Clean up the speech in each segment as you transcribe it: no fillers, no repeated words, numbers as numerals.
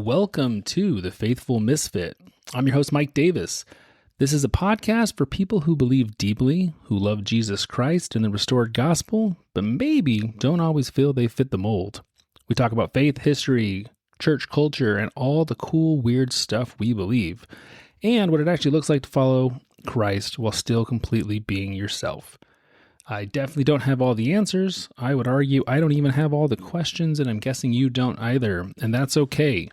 Welcome to the Faithful Misfit. I'm your host, Mike Davis. This is a podcast for people who believe deeply, who love Jesus Christ and the restored gospel, but maybe don't always feel they fit the mold. We talk about faith, history, church culture, and all the cool, weird stuff we believe, and what it actually looks like to follow Christ while still completely being yourself. I definitely don't have all the answers. I would argue I don't even have all the questions, and I'm guessing you don't either, and that's okay.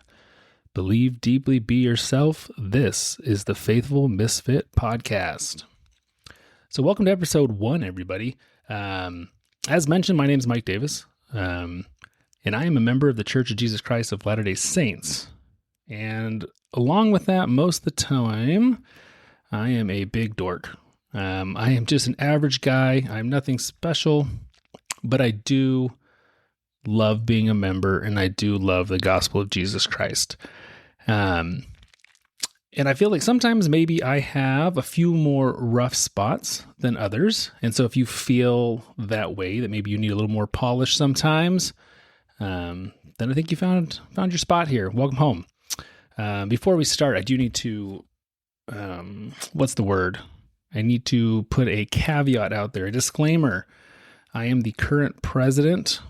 Believe deeply, be yourself. This is the Faithful Misfit podcast. So welcome to episode 1, everybody. As mentioned, my name is Mike Davis, and I am a member of the Church of Jesus Christ of Latter-day Saints. And along with that, most of the time, I am a big dork. I am just an average guy. I'm nothing special, but I do love being a member, and I do love the gospel of Jesus Christ. And I feel like sometimes maybe I have a few more rough spots than others. And so if you feel that way, that maybe you need a little more polish sometimes, then I think you found your spot here. Welcome home. Before we start, I do need to, what's the word? I need to put a caveat out there, a disclaimer. I am the current president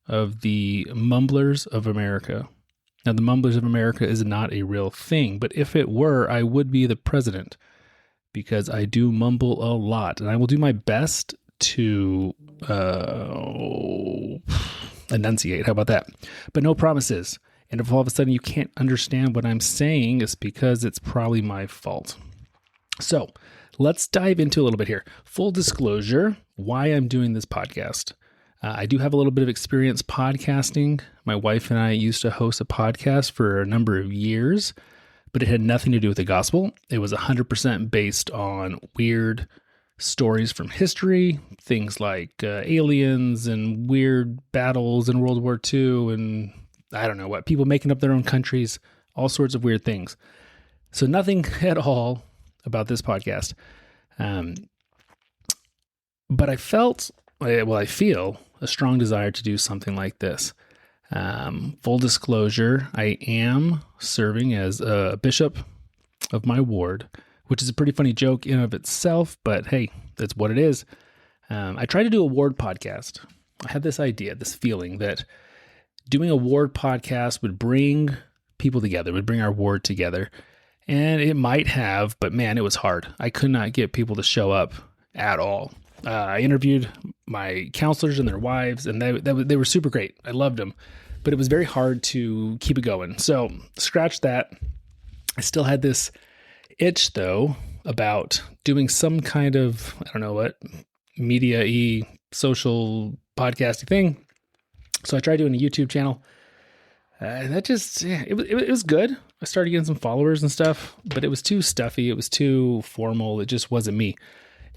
of the Mumblers of America. Now, the Mumblers of America is not a real thing, but if it were, I would be the president because I do mumble a lot, and I will do my best to enunciate. How about that? But no promises. And if all of a sudden you can't understand what I'm saying, it's because it's probably my fault. So let's dive into a little bit here. Full disclosure, why I'm doing this podcast. I do have a little bit of experience podcasting. My wife and I used to host a podcast for a number of years, but it had nothing to do with the gospel. It was 100% based on weird stories from history, things like aliens and weird battles in World War II and I don't know what, people making up their own countries, all sorts of weird things. So nothing at all about this podcast. But I feel a strong desire to do something like this. Full disclosure, I am serving as a bishop of my ward, which is a pretty funny joke in and of itself, but hey, that's what it is. I tried to do a ward podcast. I had this idea, this feeling that doing a ward podcast would bring people together, would bring our ward together. And it might have, but man, it was hard. I could not get people to show up at all. I interviewed my counselors and their wives, and they were super great. I loved them, but it was very hard to keep it going. So scratch that. I still had this itch, though, about doing some kind of, I don't know what, media-y, social podcasty thing. So I tried doing a YouTube channel. It was good. I started getting some followers and stuff, but it was too stuffy. It was too formal. It just wasn't me.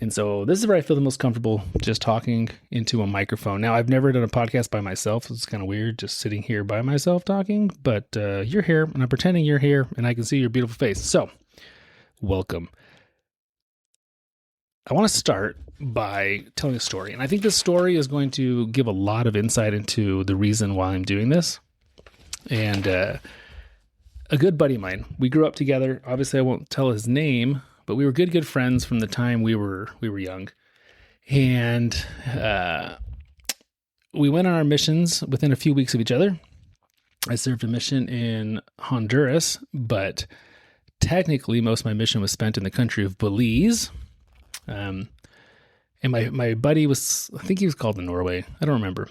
And so this is where I feel the most comfortable, just talking into a microphone. Now, I've never done a podcast by myself. So it's kind of weird just sitting here by myself talking, but you're here and I'm pretending you're here and I can see your beautiful face. So welcome. I want to start by telling a story. And I think this story is going to give a lot of insight into the reason why I'm doing this. And a good buddy of mine, we grew up together. Obviously, I won't tell his name, but we were good friends from the time we were young. And we went on our missions within a few weeks of each other. I served a mission in Honduras, but technically most of my mission was spent in the country of Belize. And my buddy was, I think he was called to Norway. I don't remember.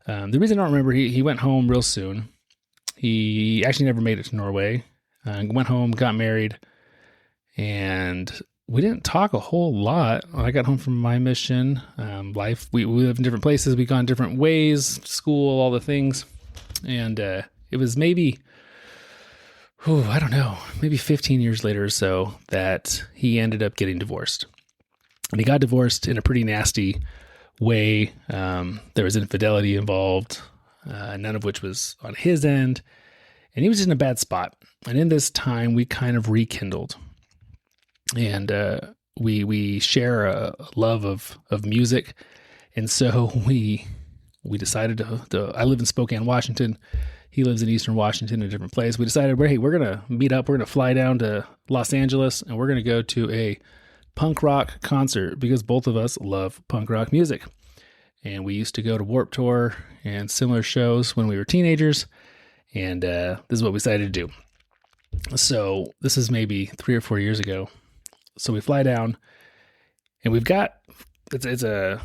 The reason I don't remember, he went home real soon. He actually never made it to Norway. Went home, got married, and we didn't talk a whole lot. When I got home from my mission, life, we lived in different places. We gone different ways, school, all the things. And it was maybe, I don't know, maybe 15 years later or so that he ended up getting divorced. And he got divorced in a pretty nasty way. There was infidelity involved, none of which was on his end. And he was in a bad spot. And in this time, we kind of rekindled. And we share a love of music. And so we decided to I live in Spokane, Washington. He lives in Eastern Washington, a different place. We decided, hey, we're going to meet up. We're going to fly down to Los Angeles, and we're going to go to a punk rock concert because both of us love punk rock music. And we used to go to Warped Tour and similar shows when we were teenagers. And this is what we decided to do. So this is maybe 3 or 4 years ago. So we fly down, and we've got, it's a,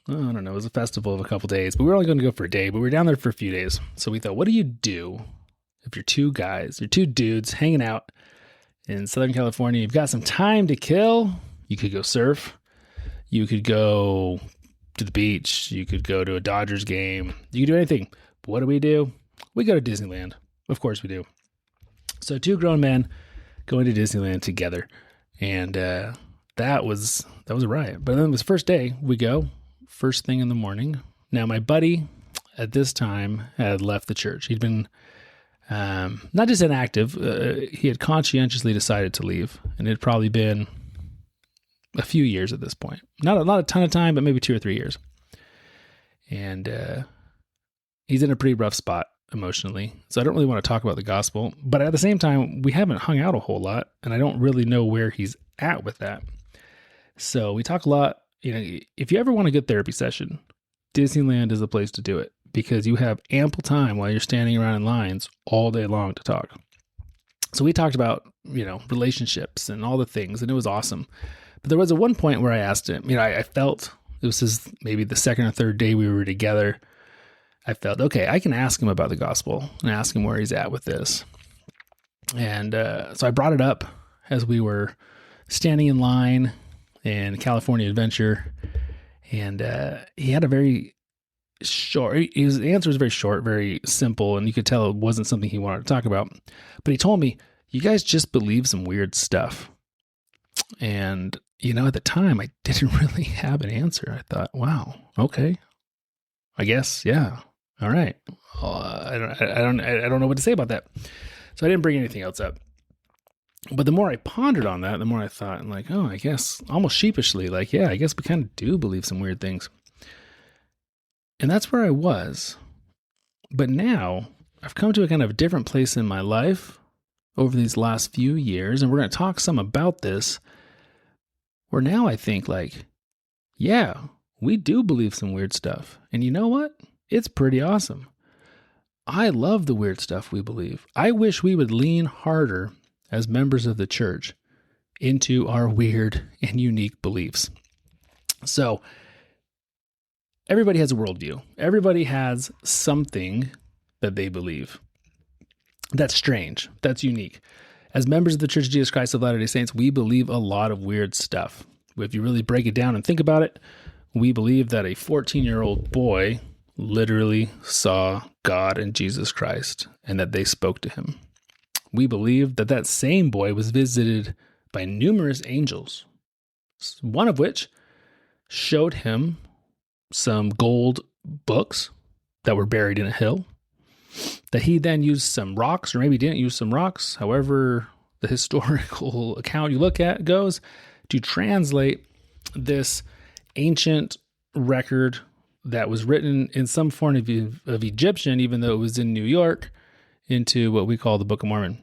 I don't know, it was a festival of a couple days, but we were only going to go for a day, but we were down there for a few days. So we thought, what do you do if you're two dudes hanging out in Southern California? You've got some time to kill. You could go surf. You could go to the beach. You could go to a Dodgers game. You could do anything. But what do? We go to Disneyland. Of course we do. So 2 grown men going to Disneyland together. And that was a riot. But then it was the first day. We go first thing in the morning. Now, my buddy at this time had left the church. He'd been not just inactive. He had conscientiously decided to leave. And it had probably been a few years at this point. Not a ton of time, but maybe 2 or 3 years. And he's in a pretty rough spot emotionally. So I don't really want to talk about the gospel. But at the same time, we haven't hung out a whole lot. And I don't really know where he's at with that. So we talk a lot. You know, if you ever want a good therapy session, Disneyland is the place to do it because you have ample time while you're standing around in lines all day long to talk. So we talked about, relationships and all the things, and it was awesome. But there was one point where I asked him, I felt, this is maybe the second or third day we were together, I felt, okay, I can ask him about the gospel and ask him where he's at with this. And so I brought it up as we were standing in line in California Adventure, and he had a very short, his answer was very short, very simple, and you could tell it wasn't something he wanted to talk about. But he told me, you guys just believe some weird stuff. And, at the time, I didn't really have an answer. I thought, wow, okay, I guess, yeah, all right. I don't know what to say about that. So I didn't bring anything else up. But the more I pondered on that, the more I thought, I guess, almost sheepishly, I guess we kind of do believe some weird things. And that's where I was. But now, I've come to a kind of different place in my life over these last few years, and we're going to talk some about this, where now I think, yeah, we do believe some weird stuff. And you know what? It's pretty awesome. I love the weird stuff we believe. I wish we would lean harder as members of the church into our weird and unique beliefs. So everybody has a worldview. Everybody has something that they believe. That's strange. That's unique. As members of the Church of Jesus Christ of Latter-day Saints, we believe a lot of weird stuff. If you really break it down and think about it, we believe that a 14-year-old boy literally saw God and Jesus Christ and that they spoke to him. We believe that that same boy was visited by numerous angels, one of which showed him some gold books that were buried in a hill, that he then used some rocks, or maybe didn't use some rocks, however the historical account you look at goes, to translate this ancient record that was written in some form of Egyptian, even though it was in New York, into what we call the Book of Mormon.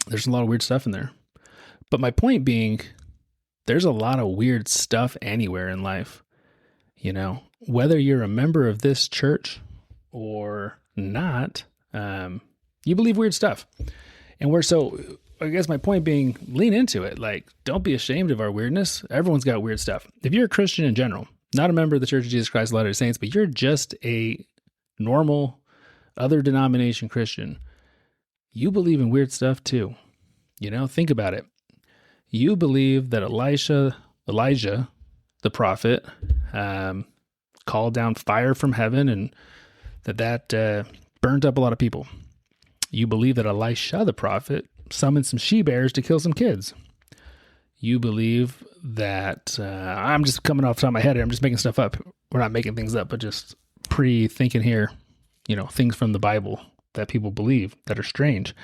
There's a lot of weird stuff in there. But my point being, there's a lot of weird stuff anywhere in life. Whether you're a member of this church or not, you believe weird stuff. And I guess my point being, lean into it. Don't be ashamed of our weirdness. Everyone's got weird stuff. If you're a Christian in general, not a member of the Church of Jesus Christ of Latter-day Saints, but you're just a normal other denomination Christian, you believe in weird stuff too. Think about it. You believe that Elijah, the prophet, called down fire from heaven and that burnt up a lot of people. You believe that Elisha, the prophet, summoned some she-bears to kill some kids. You believe that, I'm just coming off the top of my head here, I'm just making stuff up. We're not making things up, but just pre-thinking here, things from the Bible that people believe that are strange.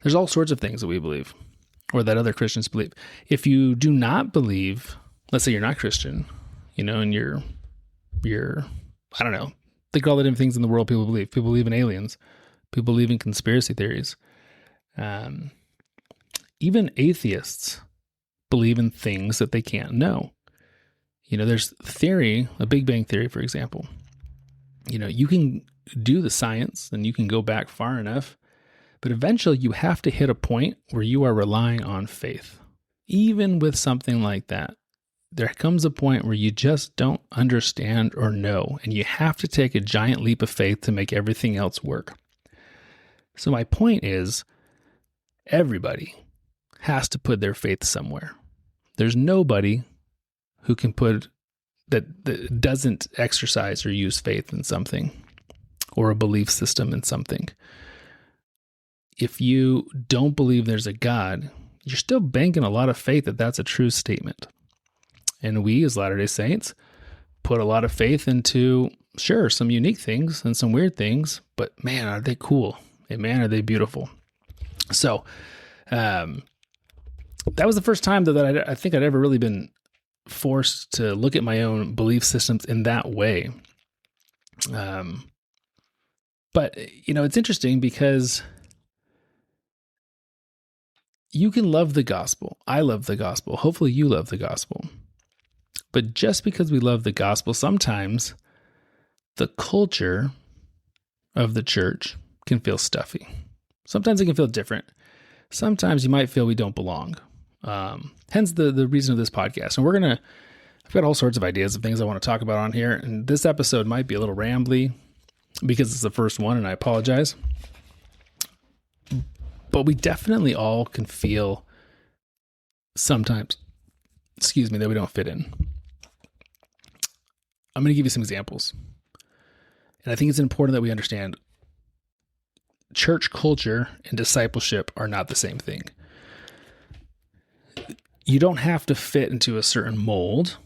There's all sorts of things that we believe, or that other Christians believe. If you do not believe, let's say you're not Christian, and you're, I don't know, think of all the different things in the world people believe. People believe in aliens. People believe in conspiracy theories. Even atheists believe in things that they can't know. There's theory, a Big Bang theory, for example. You can do the science and you can go back far enough, but eventually you have to hit a point where you are relying on faith. Even with something like that, there comes a point where you just don't understand or know, and you have to take a giant leap of faith to make everything else work. So my point is, everybody has to put their faith somewhere. There's nobody who can put that doesn't exercise or use faith in something or a belief system in something. If you don't believe there's a God, you're still banking a lot of faith that that's a true statement. And we as Latter-day Saints put a lot of faith into, sure, some unique things and some weird things, but man, are they cool. And man, are they beautiful. So that was the first time that I think I'd ever really been forced to look at my own belief systems in that way. But, it's interesting because you can love the gospel. I love the gospel. Hopefully you love the gospel. But just because we love the gospel, sometimes the culture of the church can feel stuffy. Sometimes it can feel different. Sometimes you might feel we don't belong. Hence the reason of this podcast. And I've got all sorts of ideas of things I want to talk about on here. And this episode might be a little rambly because it's the first one, and I apologize. But we definitely all can feel sometimes, that we don't fit in. I'm going to give you some examples. And I think it's important that we understand church culture and discipleship are not the same thing. You don't have to fit into a certain mold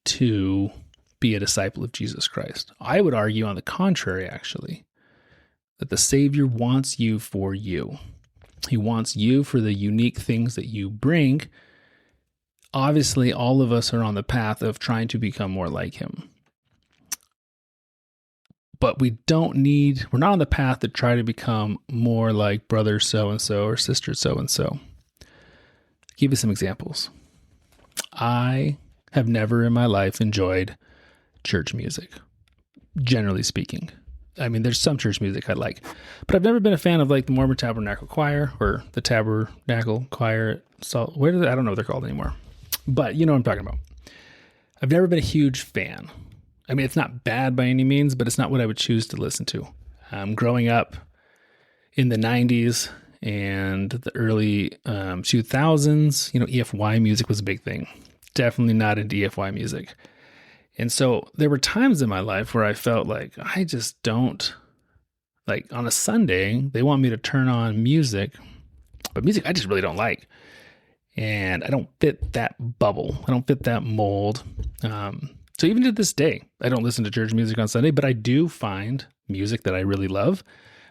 to be a disciple of Jesus Christ. I would argue on the contrary, actually, that the Savior wants you for you. He wants you for the unique things that you bring. Obviously, all of us are on the path of trying to become more like him. But we're not on the path to try to become more like brother so-and-so or sister so-and-so. I'll give you some examples. I have never in my life enjoyed church music, generally speaking. I mean, there's some church music I like, but I've never been a fan of like the Mormon Tabernacle Choir or the Tabernacle Choir. I don't know what they're called anymore, but you know what I'm talking about. I've never been a huge fan. I mean, it's not bad by any means, but it's not what I would choose to listen to. Growing up in the 90s and the early 2000s, EFY music was a big thing. Definitely not into EFY music. And so there were times in my life where I felt like I just don't, like on a Sunday, they want me to turn on music, but music I just really don't like. And I don't fit that bubble. I don't fit that mold. So even to this day, I don't listen to church music on Sunday, but I do find music that I really love.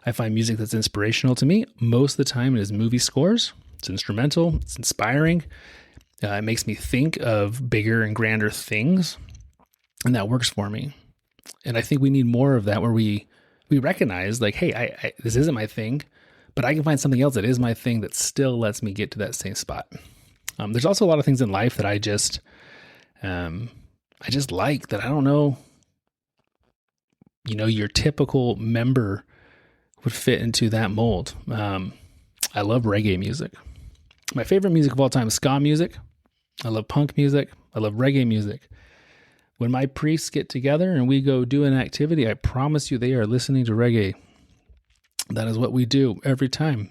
I find music that's inspirational to me. Most of the time it is movie scores. It's instrumental. It's inspiring. It makes me think of bigger and grander things. And that works for me. And I think we need more of that where we recognize like, hey, this isn't my thing, but I can find something else that is my thing that still lets me get to that same spot. There's also a lot of things in life that I just like that I don't know, your typical member would fit into that mold. I love reggae music. My favorite music of all time is ska music. I love punk music. I love reggae music. When my priests get together and we go do an activity, I promise you they are listening to reggae. That is what we do every time.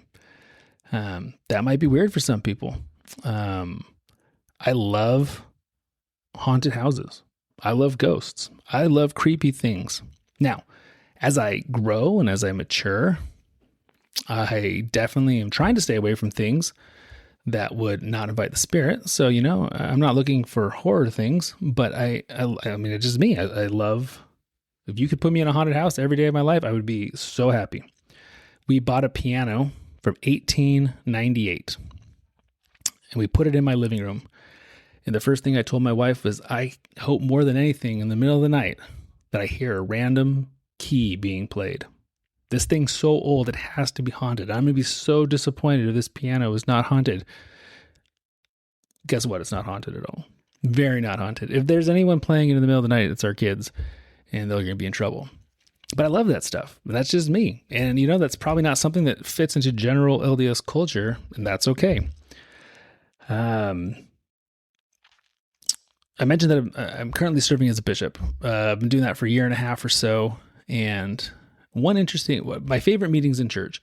That might be weird for some people. I love haunted houses. I love ghosts. I love creepy things. Now, as I grow and as I mature, I definitely am trying to stay away from things that would not invite the spirit. So, I'm not looking for horror things, but I mean, it's just me. I love, if you could put me in a haunted house every day of my life, I would be so happy. We bought a piano from 1898 and we put it in my living room. And the first thing I told my wife was, I hope more than anything in the middle of the night that I hear a random key being played. This thing's so old, it has to be haunted. I'm going to be so disappointed if this piano is not haunted. Guess what? It's not haunted at all. Very not haunted. If there's anyone playing it in the middle of the night, it's our kids, and they're going to be in trouble. But I love that stuff. That's just me. And, that's probably not something that fits into general LDS culture, and that's okay. I mentioned that I'm currently serving as a bishop. I've been doing that for a year and a half or so. And my favorite meetings in church,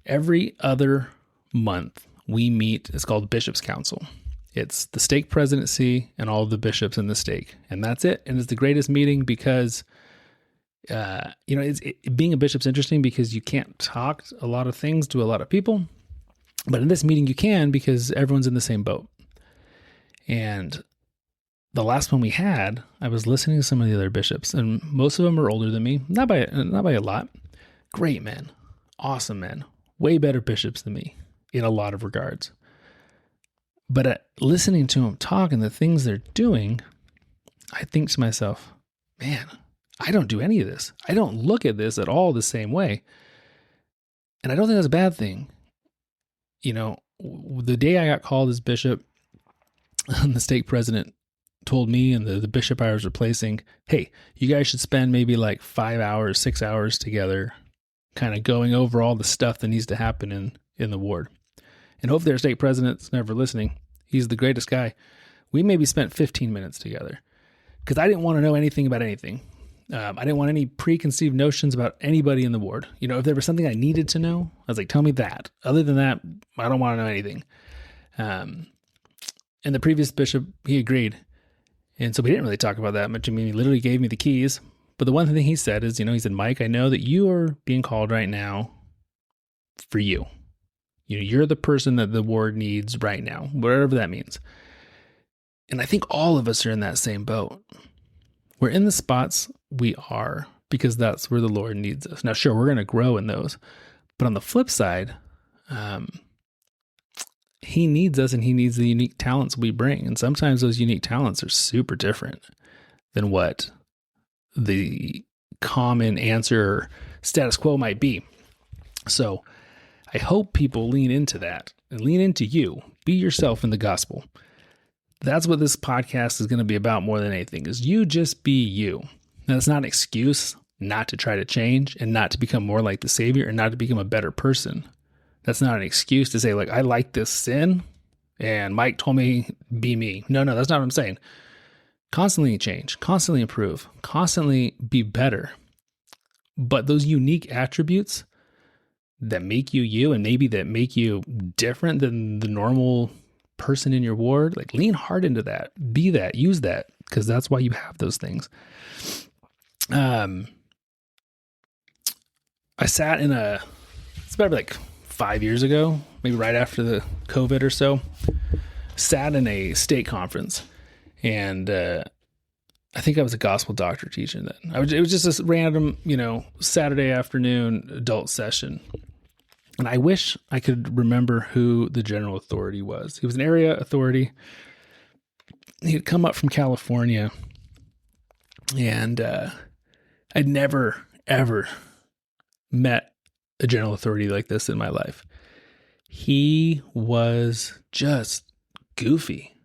every other month we meet, it's called Bishop's Council. It's the stake presidency and all of the bishops in the stake. And that's it. And it's the greatest meeting because, being a bishop's interesting because you can't talk a lot of things to a lot of people. But in this meeting you can because everyone's in the same boat. And the last one we had, I was listening to some of the other bishops, and most of them are older than me, not by a lot. Great men, awesome men, way better bishops than me in a lot of regards. But listening to them talk and the things they're doing, I think to myself, man, I don't do any of this. I don't look at this at all the same way. And I don't think that's a bad thing. The day I got called as bishop, the stake president told me and the bishop I was replacing, hey, you guys should spend maybe like 5 hours, 6 hours together, kind of going over all the stuff that needs to happen in the ward. And hopefully our stake president's never listening. He's the greatest guy. We maybe spent 15 minutes together because I didn't want to know anything about anything. I didn't want any preconceived notions about anybody in the ward. If there was something I needed to know, I was like, tell me that. Other than that, I don't want to know anything. And the previous bishop, he agreed. And so we didn't really talk about that much. I mean, he literally gave me the keys. But the one thing he said is, he said, Mike, I know that you are being called right now for you. You're the person that the ward needs right now, whatever that means. And I think all of us are in that same boat. We're in the spots we are because that's where the Lord needs us. Now, sure, we're going to grow in those. But on the flip side, he needs us and he needs the unique talents we bring. And sometimes those unique talents are super different than what the common answer status quo might be. So I hope people lean into that and lean into you. Be yourself in the gospel. That's what this podcast is going to be about more than anything, is you just be you. Now, it's not an excuse not to try to change and not to become more like the Savior and not to become a better person. That's not an excuse to say, like, I like this sin and Mike told me be me. No, that's not what I'm saying. Constantly change, constantly improve, constantly be better. But those unique attributes that make you you and maybe that make you different than the normal person in your ward, like lean hard into that, be that, use that, because that's why you have those things. I sat it's about like 5 years ago, maybe right after the COVID or so, sat in a state conference, and I think I was a gospel doctor teaching then. It was just this random, Saturday afternoon adult session. And I wish I could remember who the general authority was. He was an area authority. He had come up from California, and I'd never, ever met a general authority like this in my life. He was just goofy,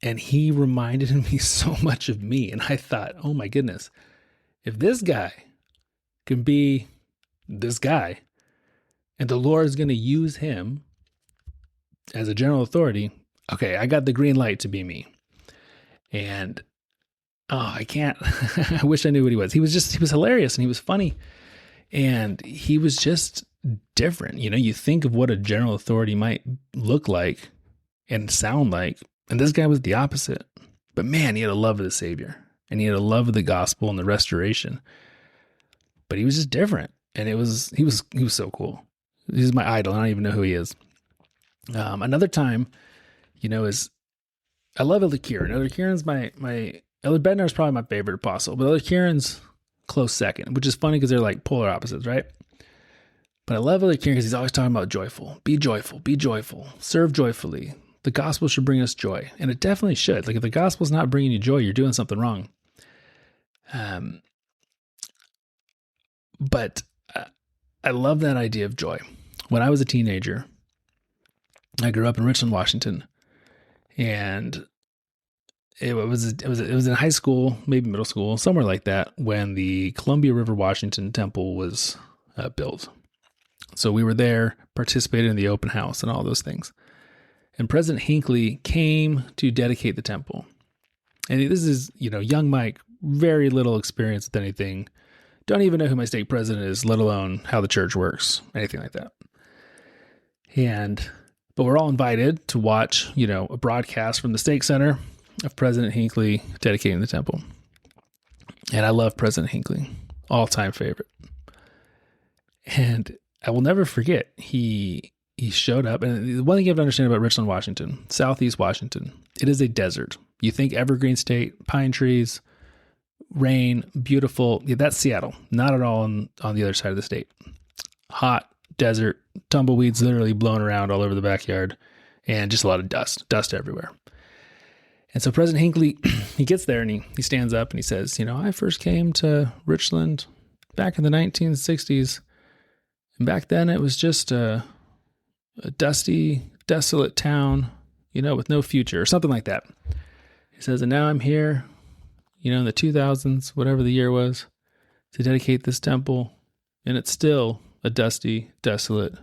and he reminded me so much of me. And I thought, oh my goodness, if this guy can be this guy, and the Lord is going to use him as a general authority, okay, I got the green light to be me. And I can't, I wish I knew what he was. He was hilarious and he was funny. And he was just different. You think of what a general authority might look like and sound like. And this guy was the opposite. But man, he had a love of the Savior. And he had a love of the gospel and the restoration. But he was just different. And he was so cool. He's my idol. I don't even know who he is. Another time, is I love Elder Kieran. Elder Kieran's Elder Bednar is probably my favorite apostle, but Elder Kieran's close second, which is funny because they're like polar opposites, right? But I love Elder Kieran because he's always talking about joyful, be joyful, serve joyfully. The gospel should bring us joy, and it definitely should. Like if the gospel's not bringing you joy, you're doing something wrong. But I love that idea of joy. When I was a teenager, I grew up in Richland, Washington, and it was in high school, maybe middle school, somewhere like that, when the Columbia River Washington Temple was built. So we were there, participated in the open house and all those things. And President Hinckley came to dedicate the temple. And this is, young Mike, very little experience with anything. Don't even know who my state president is, let alone how the church works, anything like that. But we're all invited to watch, a broadcast from the Stake Center of President Hinckley dedicating the temple. And I love President Hinckley, all-time favorite. And I will never forget, he showed up. And the one thing you have to understand about Richland, Washington, Southeast Washington, it is a desert. You think evergreen state, pine trees, rain, beautiful. Yeah, that's Seattle. Not at all on the other side of the state. Hot, desert, tumbleweeds literally blown around all over the backyard, and just a lot of dust everywhere. And so President Hinckley, he gets there and he stands up and he says, I first came to Richland back in the 1960s. And back then it was just a dusty, desolate town, with no future or something like that. He says, and now I'm here, in the 2000s, whatever the year was, to dedicate this temple. And it's still a dusty, desolate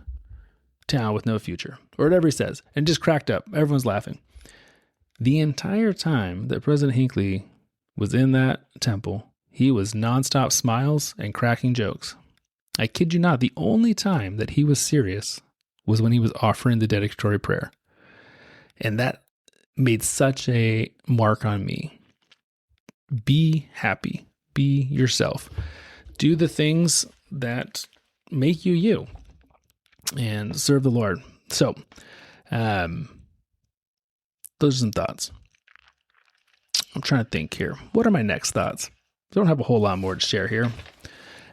town with no future, or whatever he says, and just cracked up. Everyone's laughing. The entire time that President Hinckley was in that temple, he was nonstop smiles and cracking jokes. I kid you not, the only time that he was serious was when he was offering the dedicatory prayer. And that made such a mark on me. Be happy. Be yourself. Do the things that make you you and serve the Lord. So, those are some thoughts. I'm trying to think here. What are my next thoughts? I don't have a whole lot more to share here.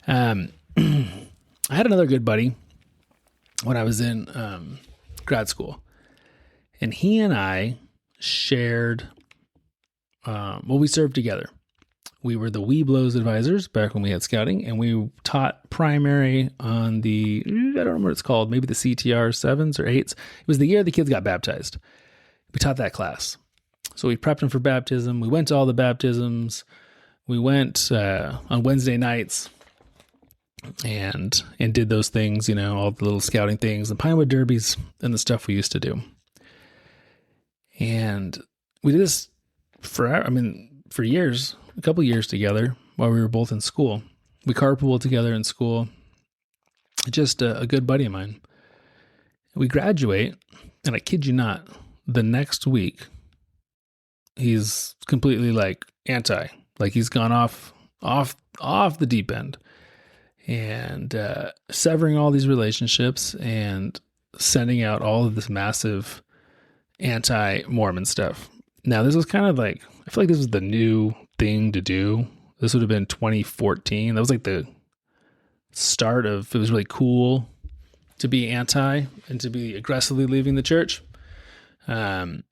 I had another good buddy when I was in grad school, and he and I shared, we served together. We were the Weeblos advisors back when we had scouting, and we taught primary on the, I don't remember what it's called, maybe the CTR 7s or 8s. It was the year the kids got baptized. We taught that class. So we prepped them for baptism. We went to all the baptisms. We went on Wednesday nights and did those things, all the little scouting things, the Pinewood Derbies and the stuff we used to do. And we did this for years, a couple of years together while we were both in school. We carpooled together in school. Just a good buddy of mine. We graduate, and I kid you not, the next week, he's completely anti, he's gone off the deep end, and severing all these relationships and sending out all of this massive anti-Mormon stuff. Now, this was kind of I feel like this was the new thing to do. This would have been 2014. That was the start of, it was really cool to be anti and to be aggressively leaving the church. And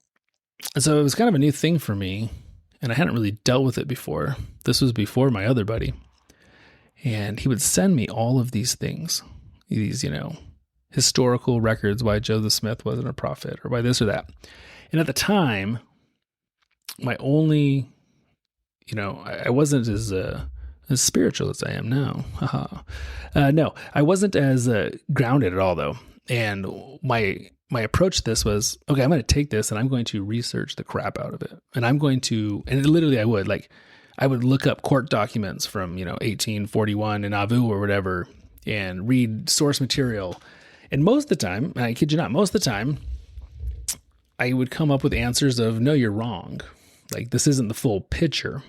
so it was kind of a new thing for me, and I hadn't really dealt with it before. This was before my other buddy. And he would send me all of these things, these, historical records why Joseph Smith wasn't a prophet or why this or that. And at the time, my only, I wasn't as spiritual as I am now. No, I wasn't as grounded at all, though. And my approach to this was, okay, I'm going to take this and I'm going to research the crap out of it. And I'm going to, and literally I would look up court documents from, 1841 in Nauvoo or whatever, and read source material. And most of the time, and I kid you not, most of the time, I would come up with answers of, no, you're wrong. This isn't the full picture.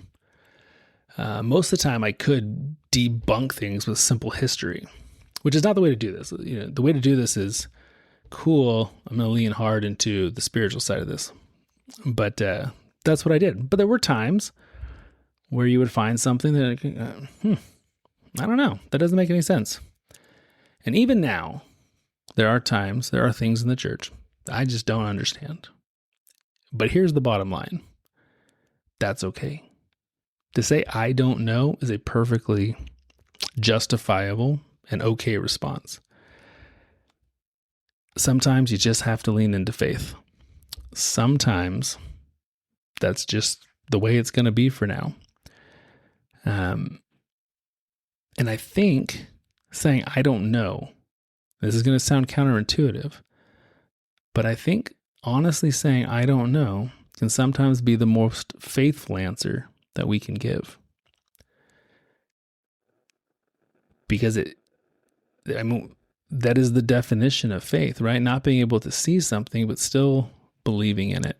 Most of the time I could debunk things with simple history, which is not the way to do this. The way to do this is, cool, I'm going to lean hard into the spiritual side of this. But that's what I did. But there were times where you would find something that, I don't know, that doesn't make any sense. And even now, there are things in the church I just don't understand. But here's the bottom line. That's okay. To say I don't know is a perfectly justifiable an okay response. Sometimes you just have to lean into faith. Sometimes that's just the way it's going to be for now. And I think saying, I don't know, this is going to sound counterintuitive, but I think honestly saying, I don't know, can sometimes be the most faithful answer that we can give. Because that is the definition of faith, right? Not being able to see something, but still believing in it.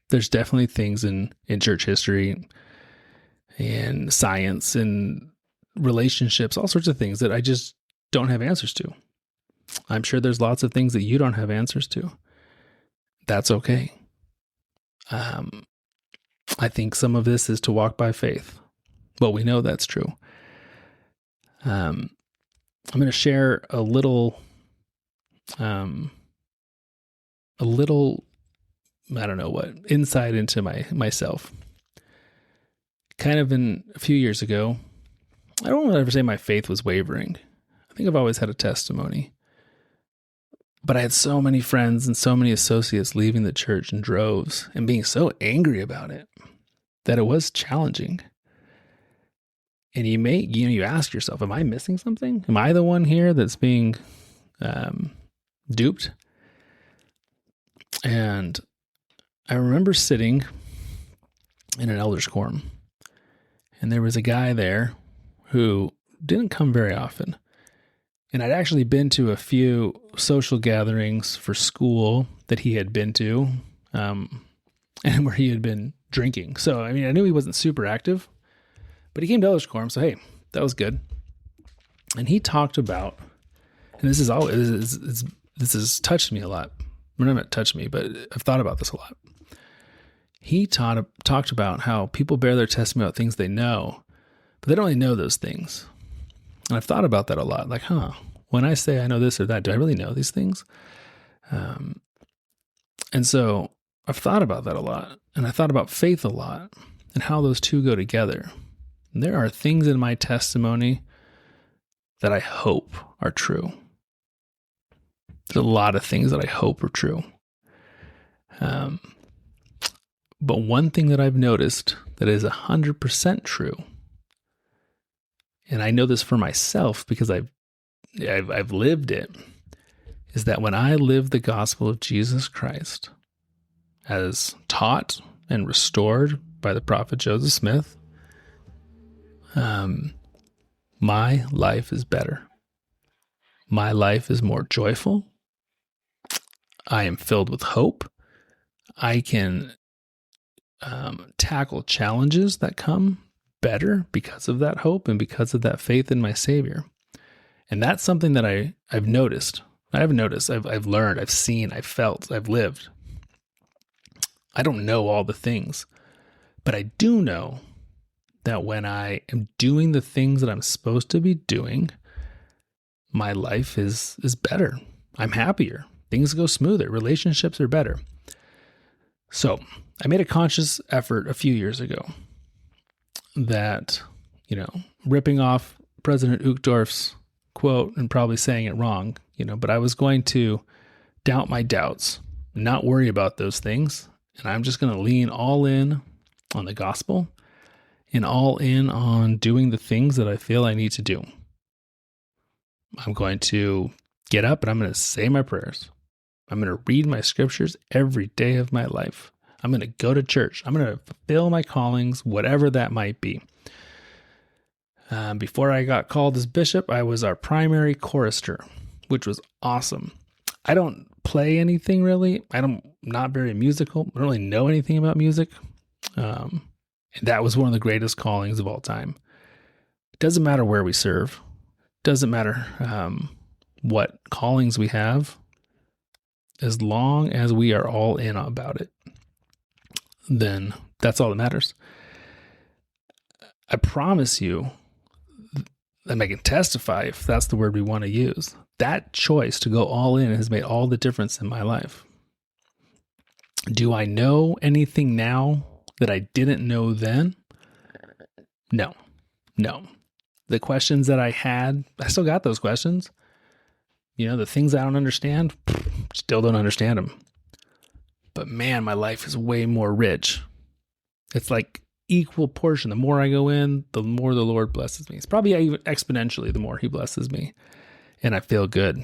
There's definitely things in church history and science and relationships, all sorts of things that I just don't have answers to. I'm sure there's lots of things that you don't have answers to. That's okay. I think some of this is to walk by faith. Well, we know that's true. I'm going to share a little, I don't know what, insight into myself. Kind of a few years ago, I don't want to ever say my faith was wavering. I think I've always had a testimony. But I had so many friends and so many associates leaving the church in droves and being so angry about it that it was challenging. And you ask yourself, am I missing something? Am I the one here that's being duped? And I remember sitting in an elders quorum, and there was a guy there who didn't come very often. And I'd actually been to a few social gatherings for school that he had been to, and where he had been drinking. So, I knew he wasn't super active, but he came to elders quorum, so hey, that was good. And he talked about, and this has touched me a lot. Well, not touched me, but I've thought about this a lot. He talked about how people bear their testimony about things they know, but they don't really know those things. And I've thought about that a lot. Like, when I say I know this or that, do I really know these things? And so I've thought about that a lot. And I thought about faith a lot and how those two go together. And there are things in my testimony that I hope are true. There's a lot of things that I hope are true. But one thing that I've noticed that is 100% true, and I know this for myself because I've lived it, is that when I live the gospel of Jesus Christ as taught and restored by the prophet Joseph Smith, my life is better. My life is more joyful. I am filled with hope. I can tackle challenges that come better because of that hope and because of that faith in my Savior. And that's something that I've noticed. I've learned, I've seen, I've felt, I've lived. I don't know all the things, but I do know that when I am doing the things that I'm supposed to be doing, my life is better. I'm happier. Things go smoother. Relationships are better. So I made a conscious effort a few years ago that, ripping off President Uchtdorf's quote and probably saying it wrong, but I was going to doubt my doubts, not worry about those things. And I'm just going to lean all in on the gospel and all in on doing the things that I feel I need to do. I'm going to get up and I'm going to say my prayers. I'm going to read my scriptures every day of my life. I'm going to go to church. I'm going to fulfill my callings, whatever that might be. Before I got called as bishop, I was our primary chorister, which was awesome. I don't play anything really. Not very musical. I don't really know anything about music. And that was one of the greatest callings of all time. It doesn't matter where we serve. Doesn't matter what callings we have, as long as we are all in about it, then that's all that matters. I promise you, and I can testify if that's the word we want to use, that choice to go all in has made all the difference in my life. Do I know anything now that I didn't know then? No. The questions that I had, I still got those questions. The things I don't understand, still don't understand them. But man, my life is way more rich. It's like equal portion. The more I go in, the more the Lord blesses me. It's probably even exponentially the more he blesses me. And I feel good.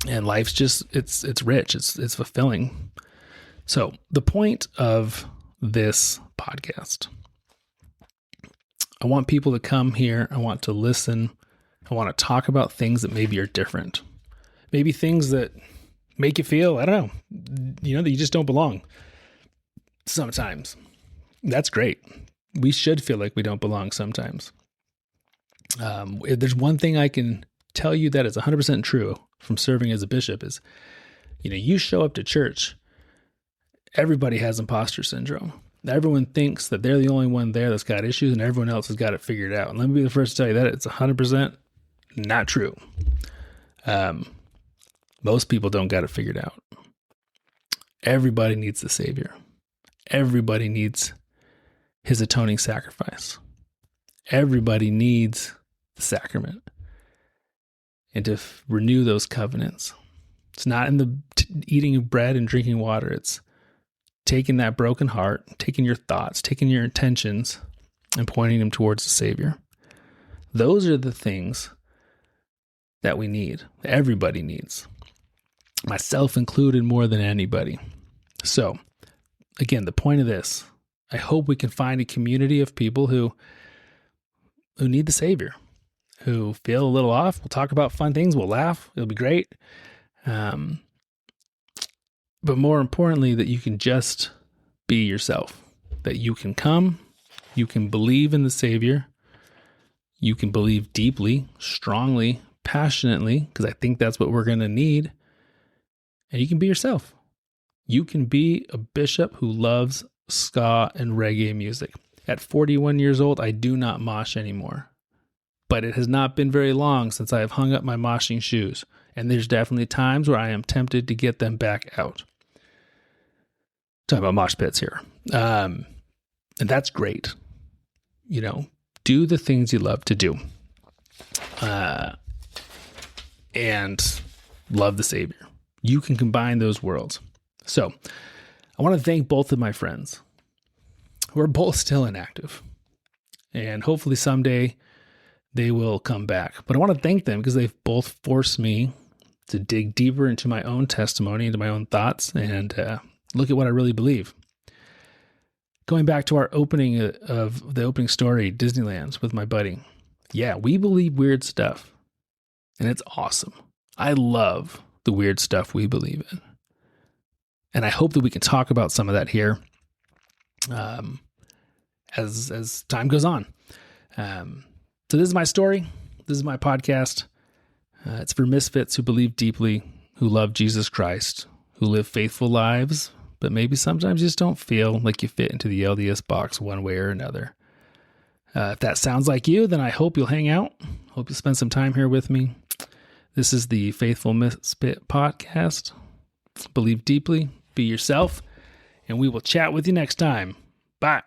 And life's just, it's rich. It's fulfilling. So the point of this podcast, I want people to come here. I want to listen. I want to talk about things that maybe are different. Maybe things that make you feel, I don't know, that you just don't belong sometimes. That's great. We should feel like we don't belong sometimes. If there's one thing I can tell you that is 100% true from serving as a bishop is, you show up to church, everybody has imposter syndrome. Everyone thinks that they're the only one there that's got issues and everyone else has got it figured out. And let me be the first to tell you that it's 100% not true. Most people don't got it figured out. Everybody needs the Savior. Everybody needs his atoning sacrifice. Everybody needs the sacrament and to renew those covenants. It's not in the eating of bread and drinking water. It's taking that broken heart, taking your thoughts, taking your intentions and pointing them towards the Savior. Those are the things that we need, that everybody needs, myself included more than anybody. So again, the point of this, I hope we can find a community of people who need the Savior, who feel a little off. We'll talk about fun things. We'll laugh. It'll be great. But more importantly, that you can just be yourself, that you can come, you can believe in the Savior, you can believe deeply, strongly, passionately, because I think that's what we're going to need. And you can be yourself. You can be a bishop who loves ska and reggae music. At 41 years old, I do not mosh anymore. But it has not been very long since I have hung up my moshing shoes. And there's definitely times where I am tempted to get them back out. Talking about mosh pits here. And that's great. Do the things you love to do. And love the Savior. You can combine those worlds. So I want to thank both of my friends who are both still inactive. And hopefully someday they will come back. But I want to thank them because they've both forced me to dig deeper into my own testimony, into my own thoughts, and look at what I really believe. Going back to our opening of the opening story, Disneyland's with my buddy. Yeah, we believe weird stuff. And it's awesome. I love the weird stuff we believe in. And I hope that we can talk about some of that here as time goes on. So this is my story. This is my podcast. It's for misfits who believe deeply, who love Jesus Christ, who live faithful lives, but maybe sometimes you just don't feel like you fit into the LDS box one way or another. If that sounds like you, then I hope you'll hang out. Hope you'll spend some time here with me. This is the Faithful Misfit podcast. Believe deeply, be yourself, and we will chat with you next time. Bye.